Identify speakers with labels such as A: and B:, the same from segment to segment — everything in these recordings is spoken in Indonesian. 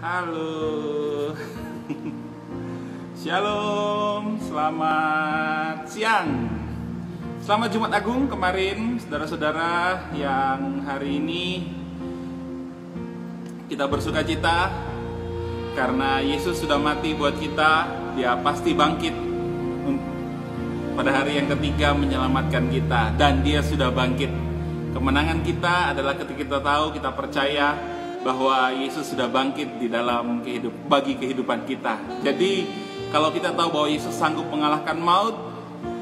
A: Halo. Shalom, selamat siang. Selamat Jumat Agung kemarin, saudara-saudara yang hari ini kita bersuka cita karena Yesus sudah mati buat kita. Dia pasti bangkit pada hari yang ketiga menyelamatkan kita, dan dia sudah bangkit. Kemenangan kita adalah ketika kita tahu, kita percaya bahwa Yesus sudah bangkit di dalam bagi kehidupan kita. Jadi kalau kita tahu bahwa Yesus sanggup mengalahkan maut,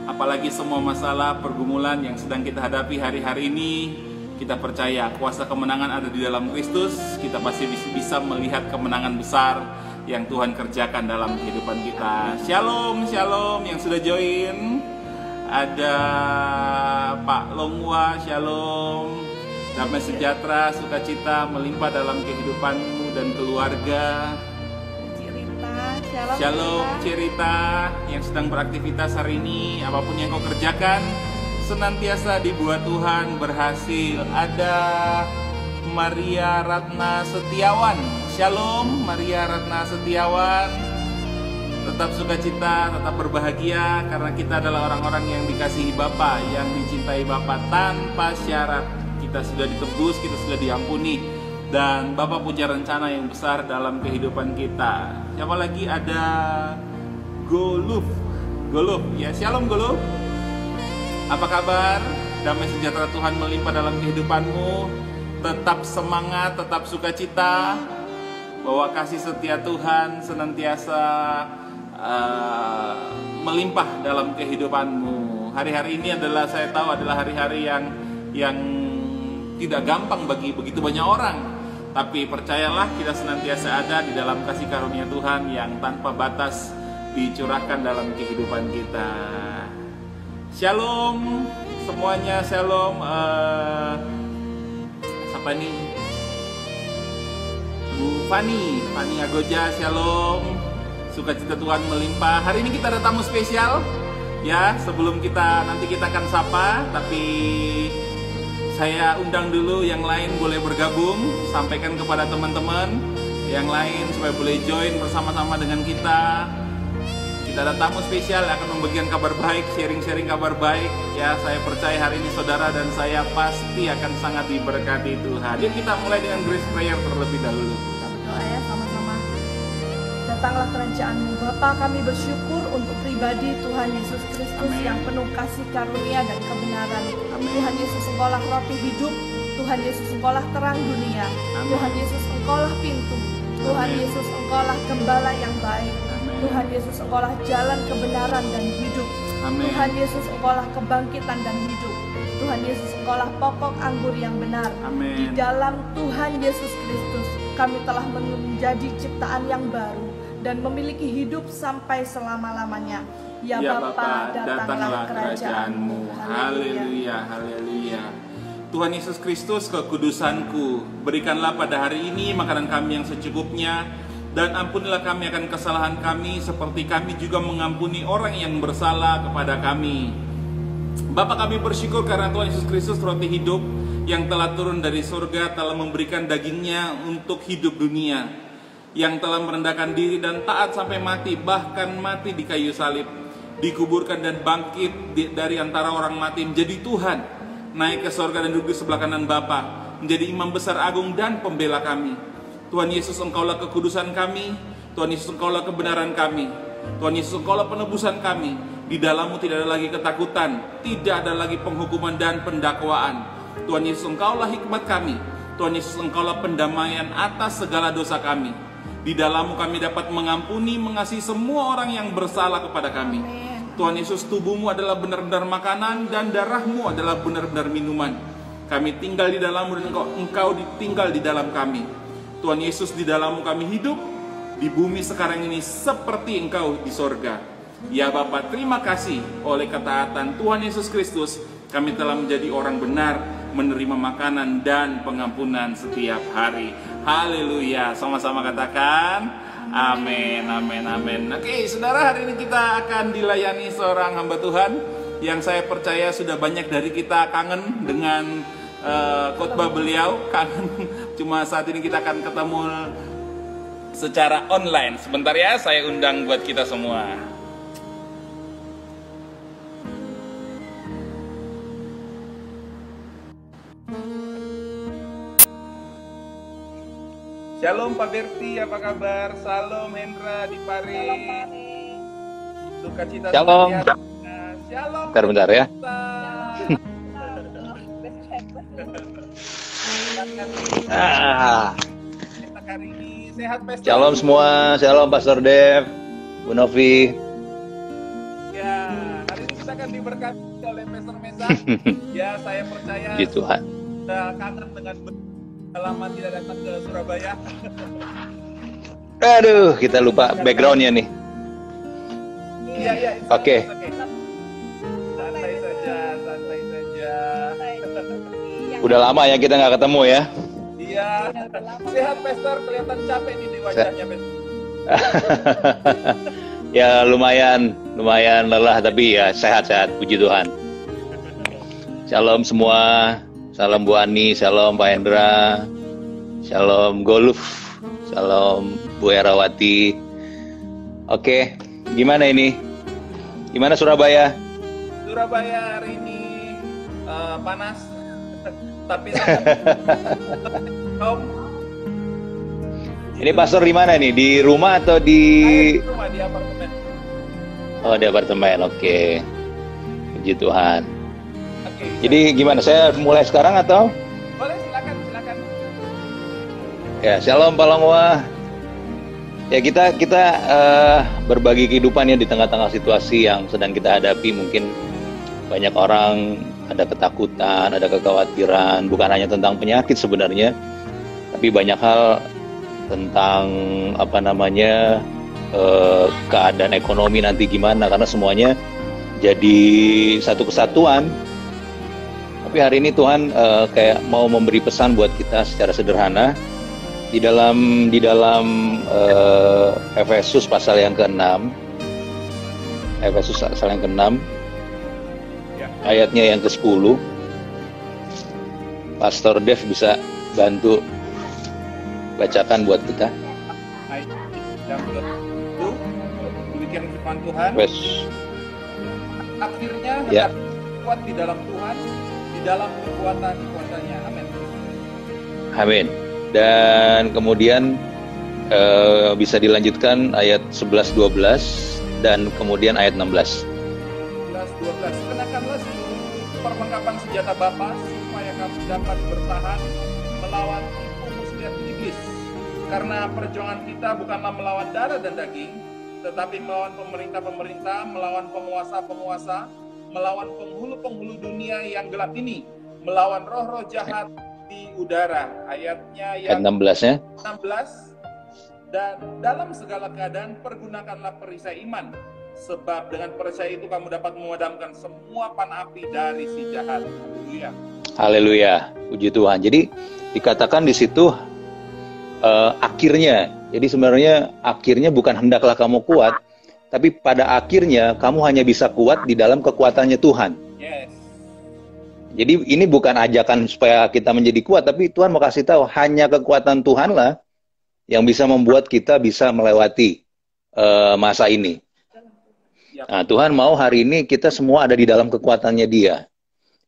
A: apalagi semua masalah pergumulan yang sedang kita hadapi hari-hari ini, kita percaya kuasa kemenangan ada di dalam Kristus. Kita pasti bisa melihat kemenangan besar yang Tuhan kerjakan dalam kehidupan kita. Shalom, shalom yang sudah join. Ada Pak Longwa, shalom. Damai sejahtera, sukacita melimpah dalam kehidupanmu dan keluarga.
B: Shalom,
A: shalom Cerita yang sedang beraktivitas hari ini. Apapun yang kau kerjakan, senantiasa dibuat Tuhan berhasil. Ada Maria Ratna Setiawan, shalom Maria Ratna Setiawan. Tetap sukacita, tetap berbahagia, karena kita adalah orang-orang yang dikasihi Bapa, yang dicintai Bapa tanpa syarat. Kita sudah ditebus, kita sudah diampuni, dan Bapa punya rencana yang besar dalam kehidupan kita. Siapa lagi? Ada Goluf, ya shalom Goluf. Apa kabar? Damai sejahtera Tuhan melimpah dalam kehidupanmu. Tetap semangat, tetap sukacita, bahwa kasih setia Tuhan senantiasa melimpah dalam kehidupanmu. Hari-hari ini adalah, saya tahu adalah hari-hari yang tidak gampang bagi begitu banyak orang. Tapi percayalah, kita senantiasa ada di dalam kasih karunia Tuhan yang tanpa batas dicurahkan dalam kehidupan kita. Shalom semuanya, shalom. Siapa nih? Bu Fani Agoja, shalom. Sukacita Tuhan melimpah. Hari ini kita ada tamu spesial. Ya, sebelum nanti kita akan sapa, tapi saya undang dulu yang lain boleh bergabung, sampaikan kepada teman-teman yang lain supaya boleh join bersama-sama dengan kita. Kita ada tamu spesial yang akan membagikan kabar baik, sharing-sharing kabar baik. Ya, saya percaya hari ini saudara dan saya pasti akan sangat diberkati Tuhan. Yuk kita mulai dengan grace prayer terlebih dahulu.
B: Doa ya sama-sama. Datanglah kerajaan-Mu Bapa, kami bersyukur untuk pribadi Tuhan Yesus Kristus yang penuh kasih karunia dan kebenaran. Tuhan Yesus, Engkaulah roti hidup. Tuhan Yesus, Engkaulah terang dunia. Tuhan Yesus, Engkaulah pintu. Tuhan Yesus, Engkaulah gembala yang baik. Tuhan Yesus, Engkaulah jalan kebenaran dan hidup. Tuhan Yesus, Engkaulah kebangkitan dan hidup. Tuhan Yesus, Engkaulah pokok anggur yang benar. Di dalam Tuhan Yesus Kristus kami telah menjadi ciptaan yang baru dan memiliki hidup sampai selama-lamanya. Ya Bapa, datanglah kerajaan-Mu. Haleluya,
A: haleluya. Tuhan Yesus Kristus, kekudusanku, berikanlah pada hari ini makanan kami yang secukupnya, dan ampunilah kami akan kesalahan kami, seperti kami juga mengampuni orang yang bersalah kepada kami. Bapa, kami bersyukur karena Tuhan Yesus Kristus roti hidup yang telah turun dari surga, telah memberikan dagingnya untuk hidup dunia, yang telah merendahkan diri dan taat sampai mati, bahkan mati di kayu salib, dikuburkan dan bangkit dari antara orang mati, menjadi Tuhan, naik ke surga dan duduk di sebelah kanan Bapa, menjadi imam besar agung dan pembela kami. Tuhan Yesus, Engkaulah kekudusan kami. Tuhan Yesus, Engkaulah kebenaran kami. Tuhan Yesus, Engkaulah penebusan kami. Di dalam-Mu tidak ada lagi ketakutan, tidak ada lagi penghukuman dan pendakwaan. Tuhan Yesus, Engkaulah hikmat kami. Tuhan Yesus, Engkaulah pendamaian atas segala dosa kami. Di dalam-Mu kami dapat mengampuni, mengasihi semua orang yang bersalah kepada kami. Tuhan Yesus, tubuh-Mu adalah benar-benar makanan dan darah-Mu adalah benar-benar minuman. Kami tinggal di dalam-Mu dan Engkau tinggal di dalam kami. Tuhan Yesus, di dalam-Mu kami hidup di bumi sekarang ini seperti Engkau di sorga. Ya Bapa, terima kasih oleh ketaatan Tuhan Yesus Kristus, kami telah menjadi orang benar, menerima makanan dan pengampunan setiap hari. Haleluya, sama-sama katakan amin, amin, amin. Oke saudara, hari ini kita akan dilayani seorang hamba Tuhan yang saya percaya sudah banyak dari kita kangen dengan khotbah beliau, kangen. Cuma saat ini kita akan ketemu secara online. Sebentar ya, saya undang buat kita semua. Shalom Pak Berti, apa kabar? Salam Hendra di Pare. Duka cita.
C: Shalom.
A: Shalom.
C: Bentar ya.
A: Hari ini sehat Pastor.
C: Shalom semua, shalom Pastor Dev, Bu Novi.
A: Ya, hari ini kita akan diberkati oleh Pastor Mesa. Ya, saya percaya.
C: Puji Tuhan.
A: Sudah kangen dengan lama tidak datang ke Surabaya.
C: Aduh, kita lupa backgroundnya nih.
A: Iya.
C: Oke.
A: Santai saja.
C: Udah lama ya kita nggak ketemu ya.
A: Iya. Sehat Pastor, kelihatan capek nih di wajahnya Pastor.
C: Ya lumayan lelah tapi ya sehat-sehat, puji Tuhan. Shalom semua, salam Bu Ani, shalom Pak Hendra, shalom Goluf, shalom Bu Erawati. Oke, gimana ini? Gimana Surabaya?
A: Surabaya hari ini panas, tapi
C: Ini Pastor di mana nih? Di rumah atau di
A: rumah, di apartemen?
C: Oh, di apartemen. Oke. Puji Tuhan.
A: Oke.
C: Jadi gimana? Saya mulai sekarang atau?
A: Boleh, silakan.
C: Ya, shalom Pak Longwa. Ya kita berbagi kehidupan ya di tengah-tengah situasi yang sedang kita hadapi. Mungkin banyak orang ada ketakutan, ada kekhawatiran, bukan hanya tentang penyakit sebenarnya, tapi banyak hal tentang keadaan ekonomi nanti gimana, karena semuanya jadi satu kesatuan. Tapi hari ini Tuhan kayak mau memberi pesan buat kita secara sederhana di dalam Efesus pasal yang ke-6. Efesus pasal yang ke-6 ayatnya yang ke-10. Pastor Dev bisa bantu bacakan buat kita.
A: Baik. Yang itu demikian firman Tuhan. Akhirnya
C: Ya.
A: kuat di dalam Tuhan, di dalam kekuatan kuasanya. Amin.
C: Amin. Dan kemudian bisa dilanjutkan ayat 11-12 dan kemudian ayat 16.
A: 11-12. Kenakanlah seluruh perlengkapan senjata Bapa supaya kamu dapat bertahan melawan tipu muslihat iblis. Karena perjuangan kita bukanlah melawan darah dan daging, tetapi melawan pemerintah-pemerintah, melawan penguasa-penguasa, melawan penghulu-penghulu dunia yang gelap ini, melawan roh-roh jahat di udara. Ayatnya yang
C: Ayat 16-nya.
A: 16. Dan dalam segala keadaan pergunakanlah perisai iman, sebab dengan perisai itu kamu dapat memadamkan semua panah api dari si jahat. Haleluya.
C: Haleluya. Puji Tuhan. Jadi dikatakan di situ akhirnya. Jadi sebenarnya akhirnya bukan hendaklah kamu kuat, tapi pada akhirnya kamu hanya bisa kuat di dalam kekuatannya Tuhan.
A: Yes.
C: Jadi ini bukan ajakan supaya kita menjadi kuat, tapi Tuhan mau kasih tahu hanya kekuatan Tuhanlah yang bisa membuat kita bisa melewati masa ini. Nah, Tuhan mau hari ini kita semua ada di dalam kekuatannya Dia.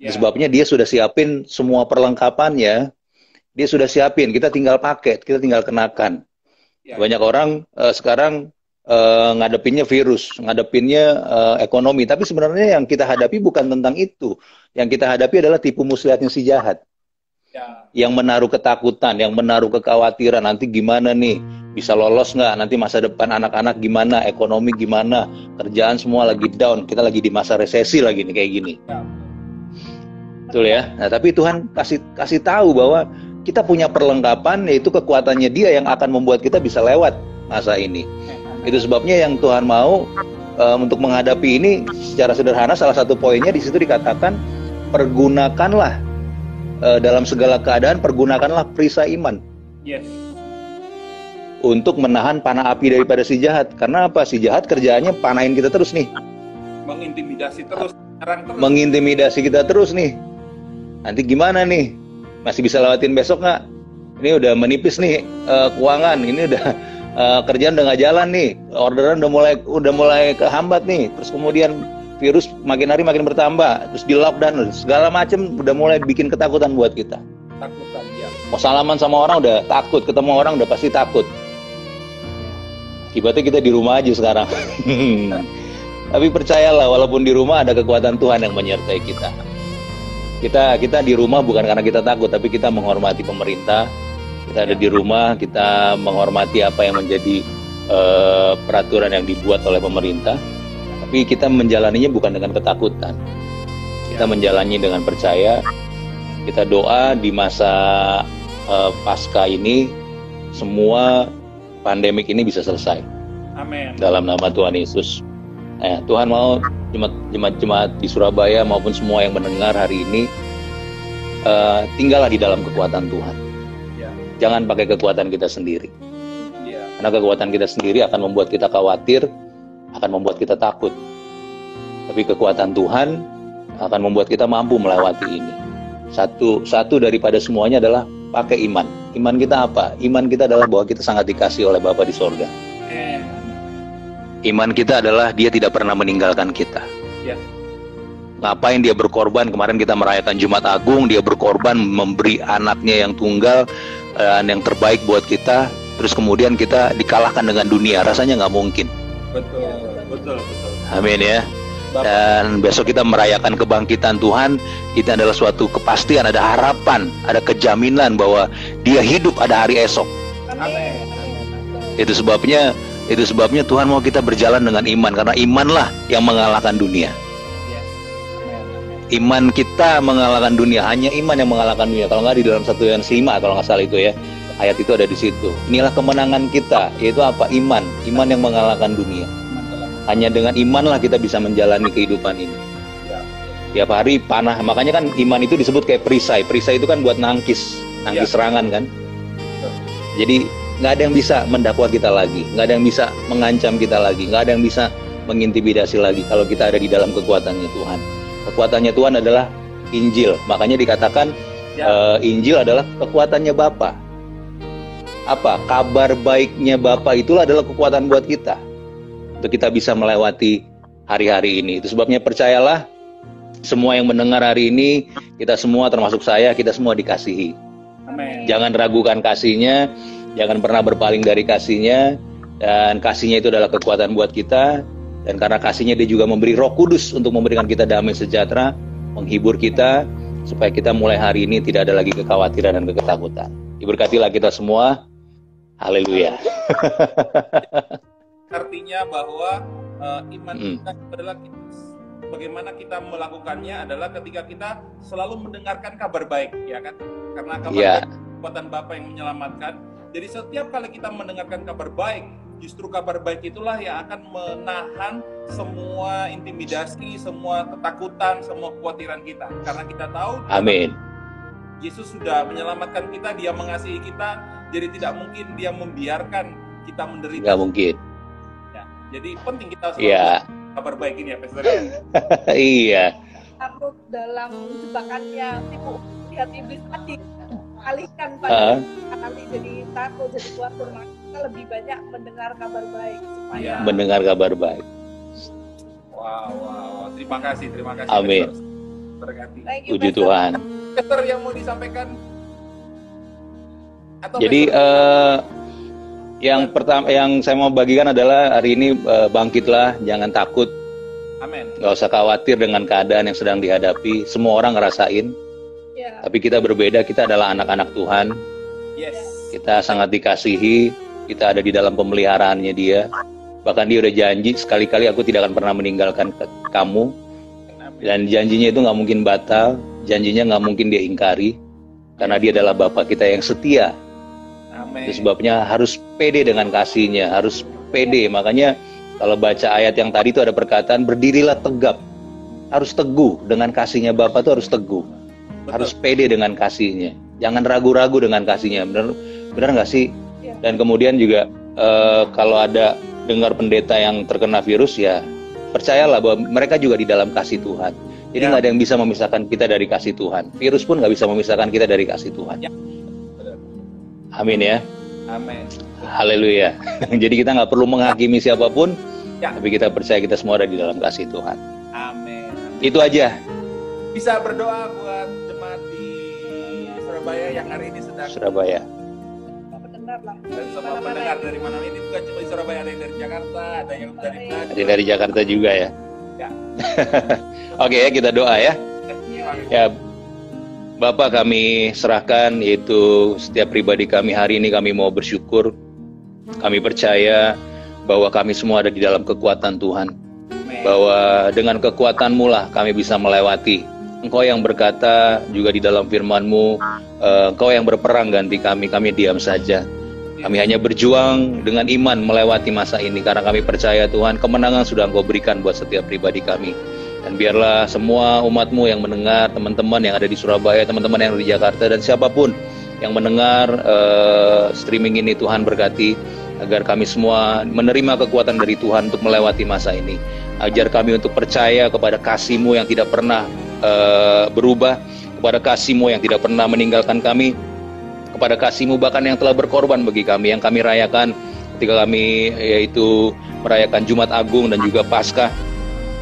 C: Sebabnya Dia sudah siapin semua perlengkapannya. Dia sudah siapin, kita tinggal pakai, kita tinggal kenakan. Banyak orang sekarang ngadepinnya virus, ngadepinnya ekonomi. Tapi sebenarnya yang kita hadapi bukan tentang itu. Yang kita hadapi adalah tipu muslihatnya si jahat. Yang menaruh ketakutan, yang menaruh kekhawatiran, nanti gimana nih, bisa lolos nggak, nanti masa depan anak-anak gimana, ekonomi gimana, kerjaan semua lagi down, kita lagi di masa resesi lagi nih, kayak gini. Betul ya? Nah, tapi Tuhan kasih tahu bahwa kita punya perlengkapan, yaitu kekuatannya Dia yang akan membuat kita bisa lewat masa ini. Itu sebabnya yang Tuhan mau untuk menghadapi ini secara sederhana, salah satu poinnya di situ dikatakan, pergunakanlah dalam segala keadaan, pergunakanlah perisai iman.
A: Yes.
C: Untuk menahan panah api daripada si jahat. Karena apa? Si jahat kerjaannya panahin kita terus nih.
A: Mengintimidasi terus,
C: mengintimidasi kita terus nih. Nanti gimana nih? Masih bisa lewatin besok nggak? Ini udah menipis nih keuangan. Ini kerjaan udah nggak jalan nih, orderan udah mulai kehambat nih, terus kemudian virus makin hari makin bertambah, terus di lockdown, segala macam udah mulai bikin ketakutan buat kita.
A: Takutan, ya.
C: Mau salaman sama orang udah takut, ketemu orang udah pasti takut. Akibatnya kita di rumah aja sekarang. Tapi percayalah, walaupun di rumah ada kekuatan Tuhan yang menyertai kita. Kita di rumah bukan karena kita takut, tapi kita menghormati pemerintah. Kita ada di rumah, kita menghormati apa yang menjadi peraturan yang dibuat oleh pemerintah. Tapi kita menjalaninya bukan dengan ketakutan. Kita menjalani dengan percaya. Kita doa di masa pasca ini, semua pandemik ini bisa selesai.
A: Amin.
C: Dalam nama Tuhan Yesus. Tuhan mau jemaat-jemaat di Surabaya maupun semua yang mendengar hari ini, tinggallah di dalam kekuatan Tuhan.
A: Ya.
C: Jangan pakai kekuatan kita sendiri.
A: Ya.
C: Karena kekuatan kita sendiri akan membuat kita khawatir, akan membuat kita takut. Tapi kekuatan Tuhan akan membuat kita mampu melewati ini. Satu daripada semuanya adalah pakai iman. Iman kita apa? Iman kita adalah bahwa kita sangat dikasihi oleh Bapa di sorga. Iman kita adalah Dia tidak pernah meninggalkan kita.
A: Ya.
C: Ngapain Dia berkorban? Kemarin kita merayakan Jumat Agung, Dia berkorban memberi anaknya yang tunggal, yang terbaik buat kita. Terus kemudian kita dikalahkan dengan dunia. Rasanya nggak mungkin.
A: Betul.
C: Amin ya. Dan besok kita merayakan kebangkitan Tuhan. Itu adalah suatu kepastian, ada harapan, ada kejaminan bahwa Dia hidup ada hari esok.
A: Amin.
C: Itu sebabnya Tuhan mau kita berjalan dengan iman, karena imanlah yang mengalahkan dunia. Iman kita mengalahkan dunia, hanya iman yang mengalahkan dunia. Kalau nggak di dalam 1 Yohanes 5 kalau nggak salah itu ya, ayat itu ada di situ. Inilah kemenangan kita, yaitu apa? Iman yang mengalahkan dunia. Hanya dengan imanlah kita bisa menjalani kehidupan ini. Tiap hari panah, makanya kan iman itu disebut kayak perisai. Perisai itu kan buat nangkis serangan kan. Jadi nggak ada yang bisa mendakwa kita lagi, nggak ada yang bisa mengancam kita lagi, nggak ada yang bisa mengintimidasi lagi kalau kita ada di dalam kekuatannya Tuhan. Kekuatannya Tuhan adalah Injil. Makanya dikatakan Injil adalah kekuatannya Bapa. Apa? Kabar baiknya Bapa itulah adalah kekuatan buat kita untuk kita bisa melewati hari-hari ini. Itu sebabnya percayalah, semua yang mendengar hari ini, kita semua termasuk saya, kita semua dikasihi.
A: Amin.
C: Jangan ragukan kasihnya, jangan pernah berpaling dari kasihnya, dan kasihnya itu adalah kekuatan buat kita. Dan karena kasihnya Dia juga memberi Roh Kudus untuk memberikan kita damai sejahtera, menghibur kita, supaya kita mulai hari ini tidak ada lagi kekhawatiran dan ketakutan. Diberkatilah kita semua. Haleluya.
A: Artinya bahwa iman kita adalah bagaimana kita melakukannya adalah ketika kita selalu mendengarkan kabar baik, ya kan? Karena kabar baik kekuatan Bapa yang menyelamatkan. Jadi setiap kali kita mendengarkan kabar baik, justru kabar baik itulah yang akan menahan semua intimidasi, semua ketakutan, semua kekhawatiran kita. Karena kita tahu
C: Amin.
A: Yesus sudah menyelamatkan kita, Dia mengasihi kita, jadi tidak mungkin Dia membiarkan kita menderita.
C: Nggak mungkin.
A: Ya, jadi penting kita selalu kabar baik ini ya, Pastor.
C: Iya.
B: Takut dalam jebakannya tipu lihat iblis tadi, alihkan pada nanti jadi takut, jadi khawatir. Kita lebih banyak mendengar kabar baik supaya
C: mendengar kabar baik.
A: Wow. Terima kasih.
C: Amin.
A: Berkati.
C: Puji Tuhan.
A: Pastor yang mau disampaikan?
C: Jadi yang pertama yang saya mau bagikan adalah hari ini bangkitlah, jangan takut.
A: Amin.
C: Gak usah khawatir dengan keadaan yang sedang dihadapi. Semua orang ngerasain. Tapi kita berbeda, kita adalah anak-anak Tuhan.
A: Yes.
C: Kita sangat dikasihi, kita ada di dalam pemeliharaannya Dia. Bahkan Dia udah janji, sekali-kali aku tidak akan pernah meninggalkan kamu. Dan janjinya itu gak mungkin batal, janjinya gak mungkin Dia ingkari. Karena Dia adalah Bapa kita yang setia.
A: Amin.
C: Itu sebabnya harus pede dengan kasihnya, harus pede. Makanya kalau baca ayat yang tadi itu ada perkataan, berdirilah tegap. Harus teguh dengan kasihnya Bapa itu harus teguh.
A: Betul.
C: Harus pede dengan kasihnya. Jangan ragu-ragu dengan kasihnya. Benar nggak sih?
B: Ya.
C: Dan kemudian juga kalau ada dengar pendeta yang terkena virus, ya percayalah bahwa mereka juga di dalam kasih Tuhan. Jadi nggak ada yang bisa memisahkan kita dari kasih Tuhan. Virus pun nggak bisa memisahkan kita dari kasih Tuhan.
A: Ya.
C: Amin ya.
A: Amin.
C: Haleluya. Jadi kita nggak perlu menghakimi siapapun,
A: Ya.
C: tapi kita percaya kita semua ada di dalam kasih Tuhan.
A: Amin.
C: Itu aja.
A: Bisa berdoa buat jemaat di Surabaya yang hari ini sedang
C: Surabaya.
B: Pendengar lah.
A: dan semua pendengar dari mana ini, bukan cuma di Surabaya, ada yang dari Jakarta, ada yang dari
C: Ada dari Jakarta juga ya.
A: Ya.
C: Oke ya, kita doa ya.
A: Terima kasih.
C: Ya, Bapak, kami serahkan, yaitu setiap pribadi kami hari ini, kami mau bersyukur. Kami percaya bahwa kami semua ada di dalam kekuatan Tuhan. Bahwa dengan kekuatan-Mu lah kami bisa melewati. Engkau yang berkata juga di dalam firman-Mu, Engkau yang berperang ganti kami diam saja. Kami hanya berjuang dengan iman melewati masa ini, karena kami percaya Tuhan, kemenangan sudah Engkau berikan buat setiap pribadi kami. Dan biarlah semua umat-Mu yang mendengar, teman-teman yang ada di Surabaya, teman-teman yang ada di Jakarta, dan siapapun yang mendengar streaming ini, Tuhan berkati, agar kami semua menerima kekuatan dari Tuhan untuk melewati masa ini. Ajar kami untuk percaya kepada kasih-Mu yang tidak pernah berubah, kepada kasih-Mu yang tidak pernah meninggalkan kami, kepada kasih-Mu bahkan yang telah berkorban bagi kami, yang kami rayakan ketika kami yaitu merayakan Jumat Agung dan juga Paskah.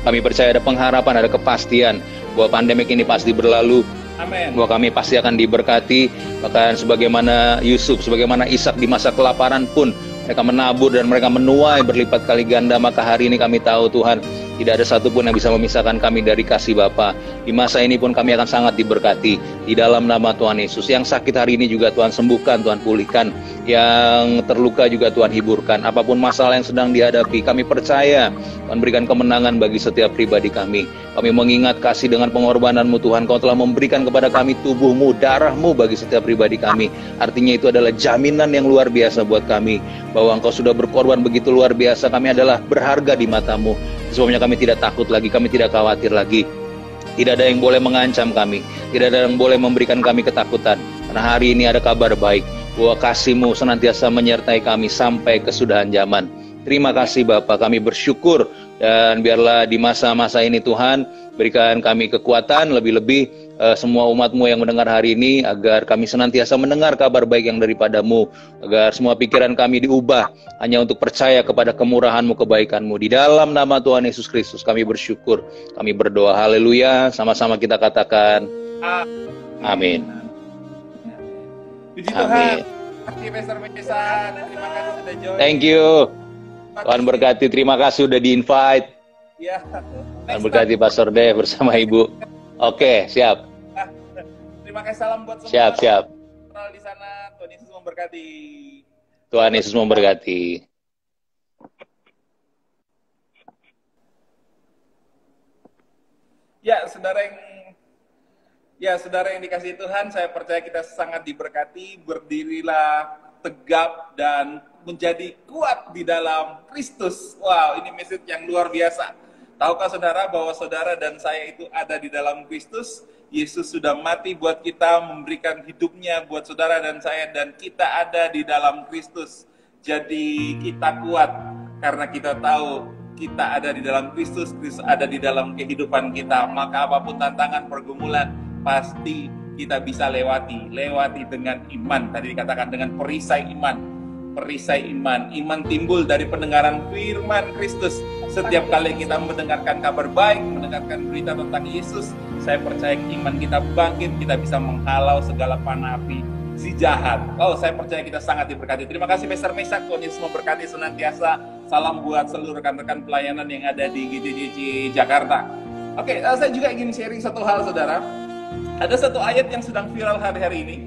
C: Kami percaya ada pengharapan, ada kepastian bahwa pandemik ini pasti berlalu.
A: Amin.
C: Bahwa kami pasti akan diberkati, bahkan sebagaimana Yusuf, sebagaimana Ishak di masa kelaparan pun mereka menabur dan mereka menuai berlipat kali ganda. Maka hari ini kami tahu Tuhan, tidak ada satupun yang bisa memisahkan kami dari kasih Bapa. Di masa ini pun kami akan sangat diberkati di dalam nama Tuhan Yesus. Yang sakit hari ini juga Tuhan sembuhkan, Tuhan pulihkan. Yang terluka juga Tuhan hiburkan. Apapun masalah yang sedang dihadapi, kami percaya Tuhan berikan kemenangan bagi setiap pribadi kami. Kami mengingat kasih dengan pengorbanan-Mu Tuhan. Kau telah memberikan kepada kami tubuh-Mu, darah-Mu bagi setiap pribadi kami. Artinya itu adalah jaminan yang luar biasa buat kami, bahwa Engkau sudah berkorban begitu luar biasa. Kami adalah berharga di mata-Mu. Sebabnya kami tidak takut lagi, kami tidak khawatir lagi. Tidak ada yang boleh mengancam kami, tidak ada yang boleh memberikan kami ketakutan. Karena hari ini ada kabar baik, bahwa kasih-Mu senantiasa menyertai kami sampai kesudahan zaman. Terima kasih Bapa, kami bersyukur. Dan biarlah di masa-masa ini Tuhan, berikan kami kekuatan, lebih-lebih semua umat-Mu yang mendengar hari ini, agar kami senantiasa mendengar kabar baik yang daripada-Mu, agar semua pikiran kami diubah hanya untuk percaya kepada kemurahan-Mu, kebaikan-Mu. Di dalam nama Tuhan Yesus Kristus kami bersyukur, kami berdoa. Haleluya. Sama-sama kita katakan amin.
A: Puji Tuhan. Terima kasih Pastor Mesan. Terima kasih sudah join.
C: Thank you. Tuhan berkati, terima kasih sudah di-invite.
A: Ya.
C: Tuhan berkati Pastor Dev bersama Ibu. Oke, siap.
A: Terima kasih, salam buat semua.
C: Siap.
A: Di sana, Tuhan Yesus memberkati.
C: Tuhan Yesus memberkati.
A: Saudara yang dikasihi Tuhan, saya percaya kita sangat diberkati. Berdirilah tegap dan menjadi kuat di dalam Kristus. Wow, ini message yang luar biasa. Tahukah saudara bahwa saudara dan saya itu ada di dalam Kristus? Yesus sudah mati buat kita, memberikan hidupnya buat saudara dan saya, dan kita ada di dalam Kristus. Jadi kita kuat karena kita tahu kita ada di dalam Kristus, Kristus ada di dalam kehidupan kita. Maka apapun tantangan, pergumulan, pasti kita bisa lewati dengan iman. Tadi dikatakan dengan perisai iman. Iman timbul dari pendengaran firman Kristus. Setiap kali kita mendengarkan kabar baik, mendengarkan berita tentang Yesus, saya percaya iman kita bangkit, kita bisa menghalau segala panah api si jahat. Oh, saya percaya kita sangat diberkati. Terima kasih Pastor Mesak, Tuhan Yesus memberkati senantiasa. Salam buat seluruh rekan-rekan pelayanan yang ada di GDJC Jakarta. Oke, saya juga ingin sharing satu hal, saudara. Ada satu ayat yang sedang viral hari-hari ini.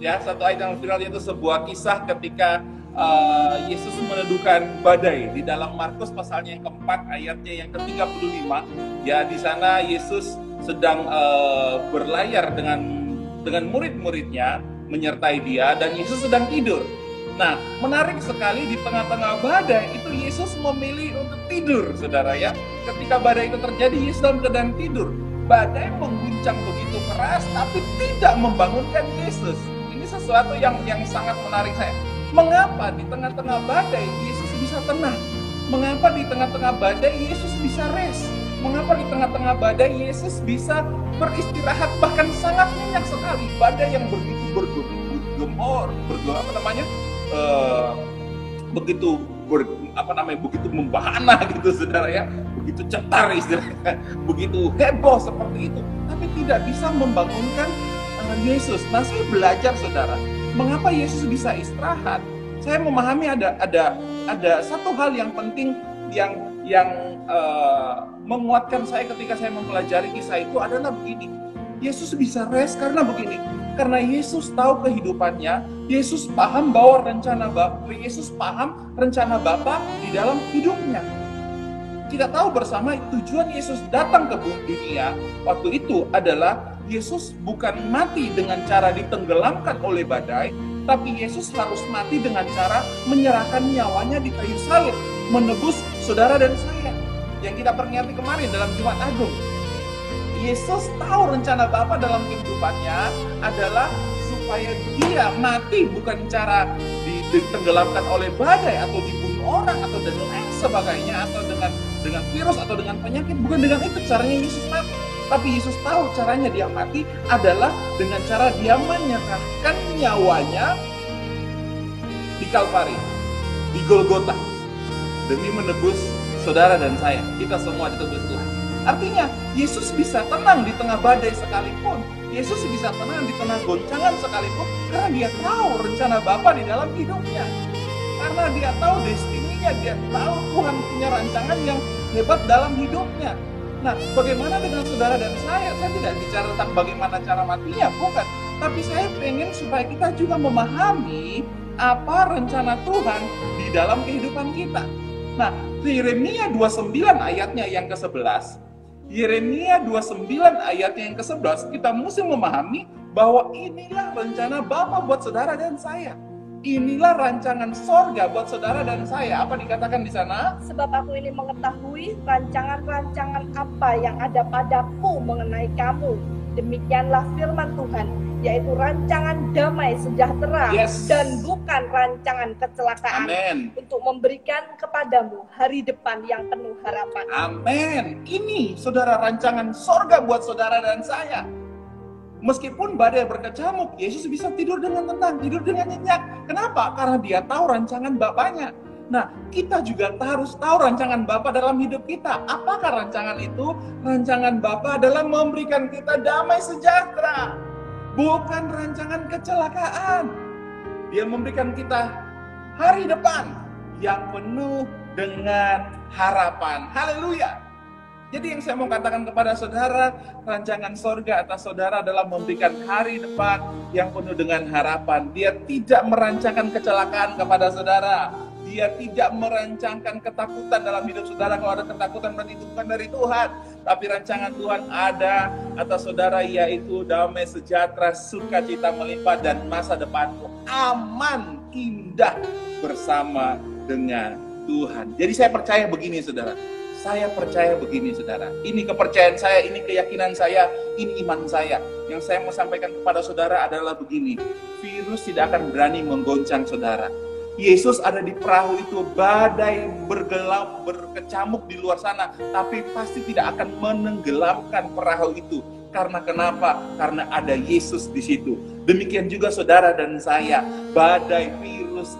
A: Ya, satu ayat yang viral, yaitu sebuah kisah ketika Yesus meneduhkan badai di dalam Markus pasalnya yang keempat, ayatnya yang ke-35. Ya, di sana Yesus sedang berlayar dengan murid-muridnya, menyertai dia, dan Yesus sedang tidur. Nah, menarik sekali, di tengah-tengah badai itu Yesus memilih untuk tidur, saudara ya. Ketika badai itu terjadi, Yesus dalam keadaan tidur. Badai mengguncang begitu keras, tapi tidak membangunkan Yesus. Ini sesuatu yang sangat menarik saya. Mengapa di tengah-tengah badai Yesus bisa tenang? Mengapa di tengah-tengah badai Yesus bisa rest? Mengapa di tengah-tengah badai Yesus bisa beristirahat, bahkan sangat nyenyak sekali? Badai yang begitu bergemor, begitu begitu membahana gitu saudara ya, begitu cetar istilahnya, begitu heboh seperti itu, tapi tidak bisa membangunkan Yesus. Nah, saya belajar saudara, mengapa Yesus bisa istirahat? Saya memahami ada satu hal yang penting yang menguatkan saya ketika saya mempelajari kisah itu adalah begini. Yesus bisa rest karena begini. Karena Yesus tahu kehidupannya, Yesus paham bahwa Yesus paham rencana Bapa di dalam hidupnya. Kita tahu bersama tujuan Yesus datang ke dunia waktu itu adalah Yesus bukan mati dengan cara ditenggelamkan oleh badai, tapi Yesus harus mati dengan cara menyerahkan nyawanya di kayu salib, menebus saudara dan saya. Yang kita peringati kemarin dalam Jumat Agung. Yesus tahu rencana Bapa dalam kehidupannya adalah supaya dia mati bukan cara ditenggelamkan oleh badai atau dibunuh orang atau dan lain sebagainya, atau dengan virus atau dengan penyakit. Bukan dengan itu caranya Yesus mati. Tapi Yesus tahu caranya dia mati adalah dengan cara dia menyerahkan nyawanya di Kalvari, di Golgota, demi menebus saudara dan saya. Kita semua ditebus Tuhan. Artinya, Yesus bisa tenang di tengah badai sekalipun. Yesus bisa tenang di tengah goncangan sekalipun, karena dia tahu rencana Bapa di dalam hidupnya. Karena dia tahu destininya, dia tahu Tuhan punya rancangan yang hebat dalam hidupnya. Nah, bagaimana dengan saudara dan saya? Saya tidak bicara tentang bagaimana cara matinya, bukan. Tapi saya pengen supaya kita juga memahami apa rencana Tuhan di dalam kehidupan kita. Nah, Yeremia 29 ayatnya yang ke-11. Yeremia 29 ayatnya yang ke-11, kita mesti memahami bahwa inilah rencana Bapa buat saudara dan saya. Inilah rancangan sorga buat saudara dan saya. Apa dikatakan di sana?
B: Sebab aku ini mengetahui rancangan-rancangan apa yang ada padaku mengenai kamu. Demikianlah firman Tuhan, yaitu rancangan damai sejahtera, dan bukan rancangan kecelakaan.
A: Amen.
B: Untuk memberikan kepadamu hari depan yang penuh harapan.
A: Amin. Ini saudara rancangan sorga buat saudara dan saya. Meskipun badai berkecamuk, Yesus bisa tidur dengan tenang, tidur dengan nyenyak. Kenapa? Karena dia tahu rancangan Bapaknya. Nah, kita juga harus tahu rancangan Bapa dalam hidup kita. Apakah rancangan itu? Rancangan Bapa adalah memberikan kita damai sejahtera, bukan rancangan kecelakaan. Dia memberikan kita hari depan yang penuh dengan harapan. Haleluya. Jadi yang saya mau katakan kepada saudara, rancangan sorga atas saudara adalah memberikan hari depan yang penuh dengan harapan. Dia tidak merancangkan kecelakaan kepada saudara. Dia tidak merancangkan ketakutan dalam hidup saudara. Kalau ada ketakutan berarti itu bukan dari Tuhan. Tapi rancangan Tuhan ada atas saudara, yaitu damai sejahtera, sukacita melimpah, dan masa depanmu aman, indah bersama dengan Tuhan. Jadi saya percaya begini saudara. Saya percaya begini saudara. Ini kepercayaan saya, ini keyakinan saya, ini iman saya. Yang saya mau sampaikan kepada saudara adalah begini. Virus tidak akan berani menggoncang saudara. Yesus ada di perahu itu, badai bergelap, berkecamuk di luar sana, tapi pasti tidak akan menenggelamkan perahu itu. Karena kenapa? Karena ada Yesus di situ. Demikian juga saudara dan saya, badai, virus,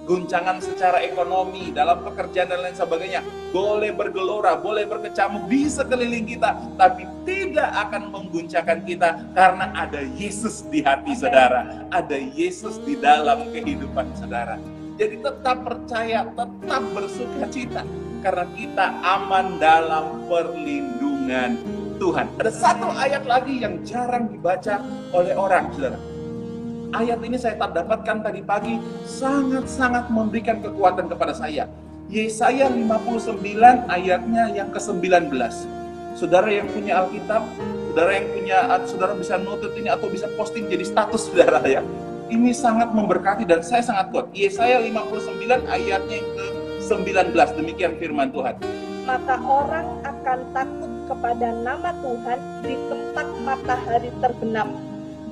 A: guncangan secara ekonomi, dalam pekerjaan dan lain sebagainya, boleh bergelora, boleh berkecamuk di sekeliling kita, tapi tidak akan mengguncangkan kita karena ada Yesus di hati saudara, ada Yesus di dalam kehidupan saudara. Jadi tetap percaya, tetap bersukacita, karena kita aman dalam perlindungan Tuhan. Ada satu ayat lagi yang jarang dibaca oleh orang, saudara. Ayat ini saya dapatkan tadi pagi, sangat-sangat memberikan kekuatan kepada saya. Yesaya 59 ayatnya yang ke-19. Saudara yang punya Alkitab, saudara bisa notit ini atau bisa posting jadi status saudara ya. Ini sangat memberkati dan saya sangat kuat. Yesaya 59 ayatnya yang ke-19, demikian firman Tuhan.
B: Maka orang akan takut kepada nama Tuhan di tempat matahari terbenam,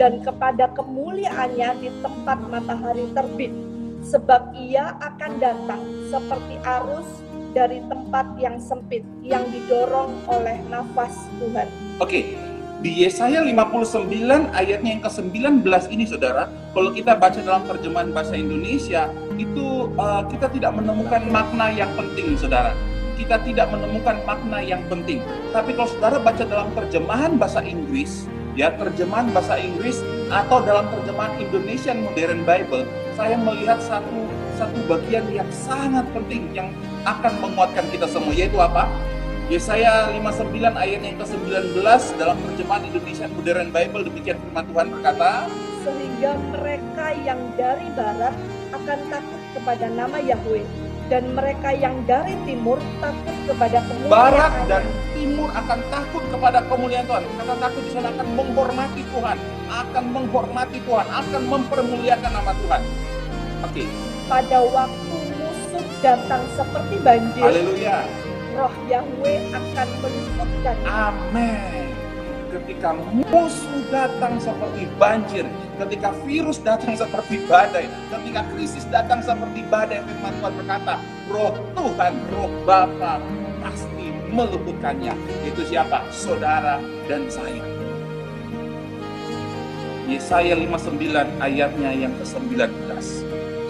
B: dan kepada kemuliaannya di tempat matahari terbit, sebab ia akan datang seperti arus dari tempat yang sempit yang didorong oleh nafas Tuhan.
A: Oke, Di Yesaya 59 ayatnya yang ke-19 ini saudara, kalau kita baca dalam terjemahan bahasa Indonesia, itu kita tidak menemukan makna yang penting saudara. Kita tidak menemukan makna yang penting. Tapi kalau saudara baca dalam terjemahan bahasa Inggris, ya terjemahan bahasa Inggris atau dalam terjemahan Indonesian Modern Bible, saya melihat satu bagian yang sangat penting yang akan menguatkan kita semua, yaitu apa? Yesaya 59 ayat yang ke-19 dalam terjemahan Indonesia Modern Bible, demikian firman Tuhan berkata,
B: sehingga mereka yang dari barat akan takut kepada nama Yahweh, dan mereka yang dari timur takut kepada kemuliaan.
A: Barat dan timur akan takut kepada kemuliaan Tuhan. Kata takut di sana akan menghormati Tuhan, akan menghormati Tuhan, akan mempermuliakan nama Tuhan. Oke.
B: Pada waktu musuh datang seperti banjir,
A: Haleluya.
B: Roh Yahweh akan meluputkan.
A: Amin. Ketika musuh datang seperti banjir, ketika virus datang seperti badai, ketika krisis datang seperti badai, firman Tuhan berkata, Roh Tuhan, Roh Bapa pasti meluputkannya. Itu siapa? Saudara dan saya. Yesaya 59 ayatnya yang ke-19.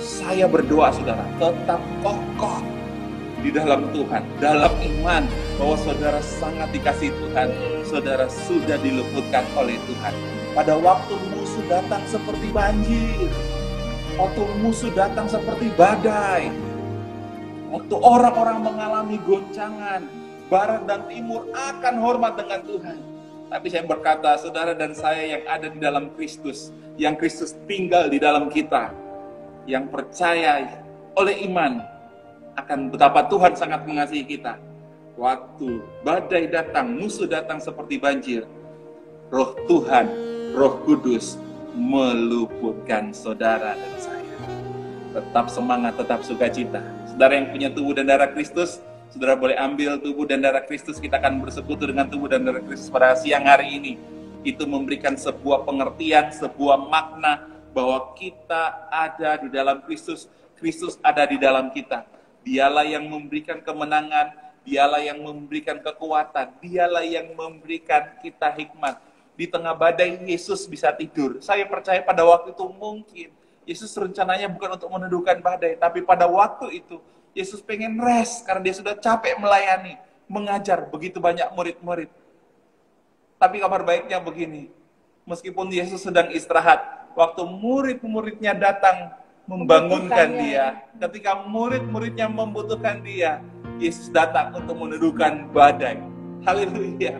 A: Saya berdoa saudara, tetap kokoh di dalam Tuhan, dalam iman, bahwa saudara sangat dikasihi Tuhan, saudara sudah diluputkan oleh Tuhan. Pada waktu musuh datang seperti banjir, waktu musuh datang seperti badai, waktu orang-orang mengalami goncangan, barat dan timur akan hormat dengan Tuhan. Tapi saya berkata, saudara dan saya yang ada di dalam Kristus, yang Kristus tinggal di dalam kita, yang percaya oleh iman, akan betapa Tuhan sangat mengasihi kita. Waktu badai datang, musuh datang seperti banjir, Roh Tuhan, Roh Kudus meluputkan saudara dan saya. Tetap semangat, tetap sukacita. Saudara yang punya tubuh dan darah Kristus, saudara boleh ambil tubuh dan darah Kristus. Kita akan bersekutu dengan tubuh dan darah Kristus pada siang hari ini. Itu memberikan sebuah pengertian, sebuah makna bahwa kita ada di dalam Kristus, Kristus ada di dalam kita. Dialah yang memberikan kemenangan, dialah yang memberikan kekuatan, dialah yang memberikan kita hikmat. Di tengah badai, Yesus bisa tidur. Saya percaya pada waktu itu mungkin Yesus rencananya bukan untuk meneduhkan badai, tapi pada waktu itu Yesus pengen rest karena dia sudah capek melayani, mengajar begitu banyak murid-murid. Tapi kabar baiknya begini, meskipun Yesus sedang istirahat, waktu murid-muridnya datang membangunkan dia, ketika murid-muridnya membutuhkan dia, Yesus datang untuk meneduhkan badai. Haleluya.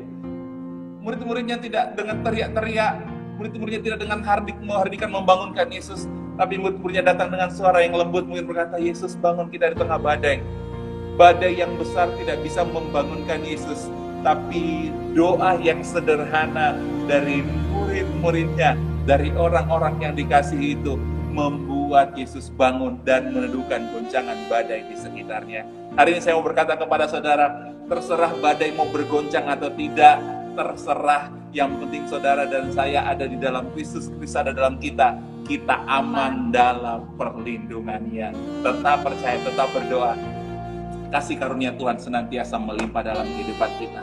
A: Murid-muridnya tidak dengan teriak-teriak, murid-muridnya tidak dengan hardikan membangunkan Yesus, tapi murid-muridnya datang dengan suara yang lembut, mungkin berkata, Yesus bangun kita di tengah badai. Badai yang besar tidak bisa membangunkan Yesus, tapi doa yang sederhana dari murid-muridnya, dari orang-orang yang dikasihi itu, membuat Yesus bangun dan meneduhkan goncangan badai di sekitarnya. Hari ini saya mau berkata kepada saudara, terserah badai mau bergoncang atau tidak, terserah. Yang penting saudara dan saya ada di dalam Kristus, Kristus ada dalam kita. Kita aman dalam perlindungannya. Tetap percaya, tetap berdoa. Kasih karunia Tuhan senantiasa melimpah dalam kehidupan kita.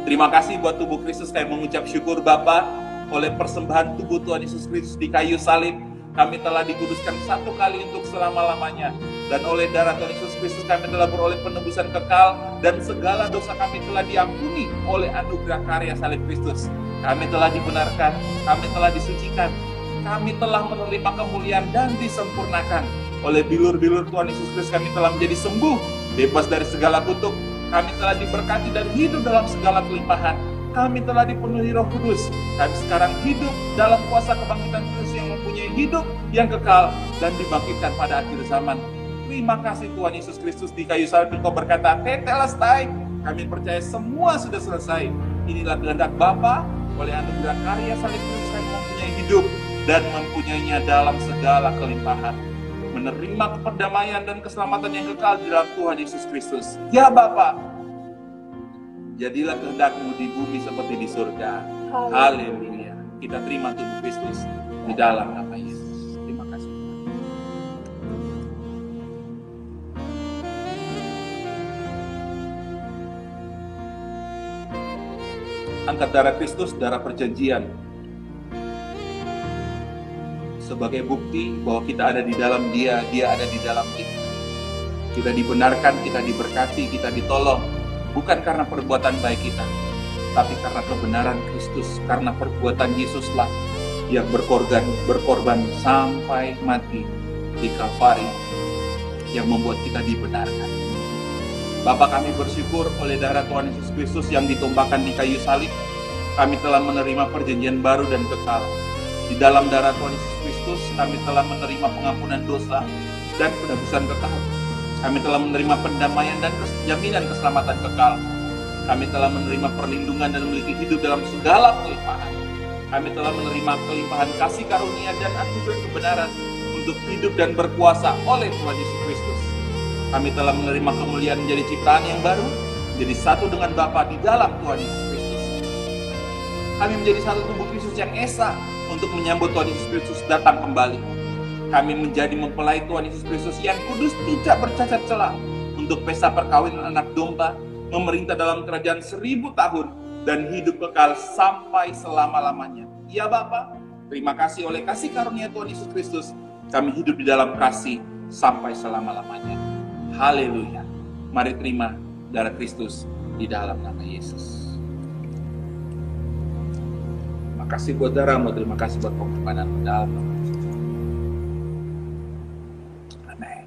A: Terima kasih buat tubuh Kristus. Kami mengucap syukur Bapa, oleh persembahan tubuh Tuhan Yesus Kristus di kayu salib, kami telah dikuduskan satu kali untuk selama-lamanya. Dan oleh darah Tuhan Yesus Kristus kami telah beroleh penebusan kekal, dan segala dosa kami telah diampuni oleh anugerah karya salib Kristus. Kami telah dibenarkan, kami telah disucikan, kami telah menerima kemuliaan dan disempurnakan. Oleh bilur-bilur Tuhan Yesus Kristus kami telah menjadi sembuh, bebas dari segala kutuk. Kami telah diberkati dan hidup dalam segala kelimpahan. Kami telah dipenuhi Roh Kudus. Kami sekarang hidup dalam kuasa kebangkitan Kristus yang mempunyai hidup yang kekal dan dibangkitkan pada akhir zaman. Terima kasih Tuhan Yesus Kristus, di kayu salib Engkau berkata, tetelestai. Kami percaya semua sudah selesai. Inilah kehendak Bapa, oleh anugerah karya salib Kristus kami mempunyai hidup dan mempunyainya dalam segala kelimpahan. Menerima perdamaian dan keselamatan yang kekal di dalam Tuhan Yesus Kristus. Ya Bapa, jadilah kehendak-Mu di bumi seperti di surga. Haleluya. Kita terima tubuh Kristus di dalam nama Yesus. Terima kasih. angkat darah Kristus, darah perjanjian, sebagai bukti bahwa kita ada di dalam Dia, Dia ada di dalam kita. Kita dibenarkan, kita diberkati, kita ditolong, bukan karena perbuatan baik kita, tapi karena kebenaran Kristus, karena perbuatan Yesuslah yang berkorban sampai mati di Kalvari, yang membuat kita dibenarkan. Bapa, kami bersyukur oleh darah Tuhan Yesus Kristus yang ditumpahkan di kayu salib, kami telah menerima perjanjian baru dan kekal. Di dalam darah Tuhan Yesus Kristus, kami telah menerima pengampunan dosa dan penebusan kekal. Kami telah menerima pendamaian dan jaminan keselamatan kekal. Kami telah menerima perlindungan dan memiliki hidup dalam segala kelimpahan. Kami telah menerima kelimpahan kasih karunia dan anugerah kebenaran untuk hidup dan berkuasa oleh Tuhan Yesus Kristus. Kami telah menerima kemuliaan menjadi ciptaan yang baru, menjadi satu dengan Bapa di dalam Tuhan Yesus Kristus. Kami menjadi satu tubuh Kristus yang esa untuk menyambut Tuhan Yesus Kristus datang kembali. Kami menjadi mempelai Tuhan Yesus Kristus yang kudus, tidak bercacat celah, untuk pesta perkawinan anak domba, memerintah dalam kerajaan 1000 tahun, dan hidup kekal sampai selama-lamanya. Ya Bapa, terima kasih oleh kasih karunia Tuhan Yesus Kristus, kami hidup di dalam kasih sampai selama-lamanya. Haleluya. Mari terima darah Kristus di dalam nama Yesus. Terima kasih buat darahmu, terima kasih buat pengorbananmu dalam nama Yesus. Amin.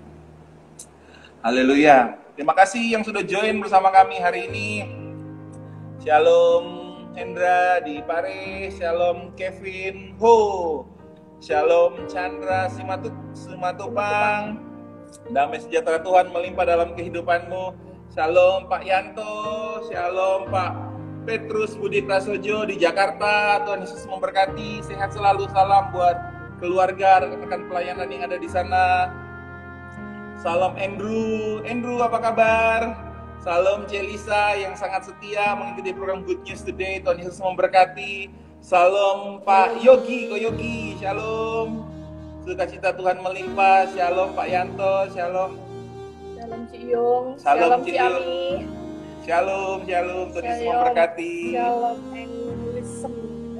A: Haleluya. Terima kasih yang sudah join bersama kami hari ini. Shalom Hendra di Paris, Shalom Kevin Ho, Shalom Chandra Simatupang. Damai sejahtera Tuhan melimpah dalam kehidupanmu. Shalom Pak Yanto, Shalom Pak Petrus Budi Prasojo di Jakarta. Tuhan Yesus memberkati, sehat selalu. Salam buat keluarga, rekan pelayanan yang ada di sana. Salam Andrew apa kabar? Salam Celisa yang sangat setia mengikuti program Good News Today. Tuhan Yesus memberkati. Salam Pak Yogi, Ko Yogi, Shalom. Sukacita Tuhan melimpah. Shalom Pak Yanto, Shalom.
B: Shalom Ci Yung,
A: Shalom
B: Ci Ami.
A: Shalom. Tuhan Yesus memberkati.
B: Shalom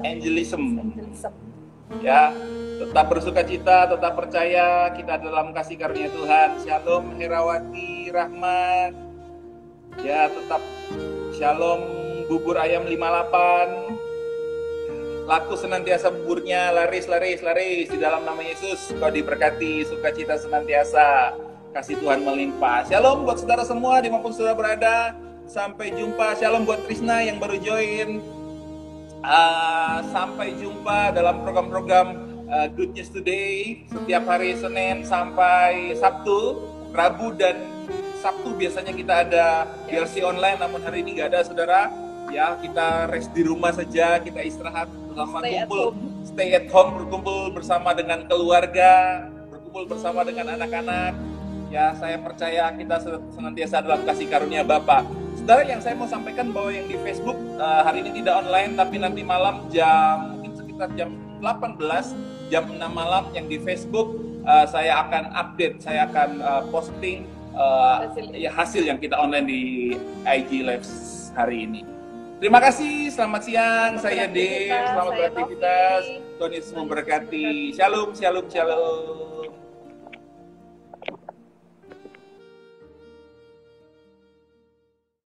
A: Angelism. Ya, tetap bersukacita, tetap percaya kita dalam kasih karunia Tuhan. Shalom Herawati Rahmat. Ya, tetap shalom bubur ayam 58. Laku senantiasa buburnya, laris di dalam nama Yesus. Kau diberkati, sukacita senantiasa, kasih Tuhan melimpah. Shalom buat saudara semua dimanapun saudara berada. Sampai jumpa. Shalom buat Trisna yang baru join. Sampai jumpa dalam program-program Good News Today setiap hari Senin sampai Sabtu. Rabu dan Sabtu biasanya kita ada DLC online, namun hari ini nggak ada saudara. Ya, kita rest di rumah saja, kita istirahat bersama, stay at home, berkumpul bersama dengan keluarga, berkumpul bersama dengan anak-anak. Ya, saya percaya kita senantiasa dalam kasih karunia Bapa. Saudara, yang saya mau sampaikan bahwa yang di Facebook hari ini tidak online, tapi nanti malam mungkin sekitar jam 18, jam 6 malam yang di Facebook saya akan update, saya akan posting hasil yang kita online di IG Live hari ini. Terima kasih, selamat siang, saya Dev, selamat beraktivitas, Tuhan Yesus memberkati. Shalom.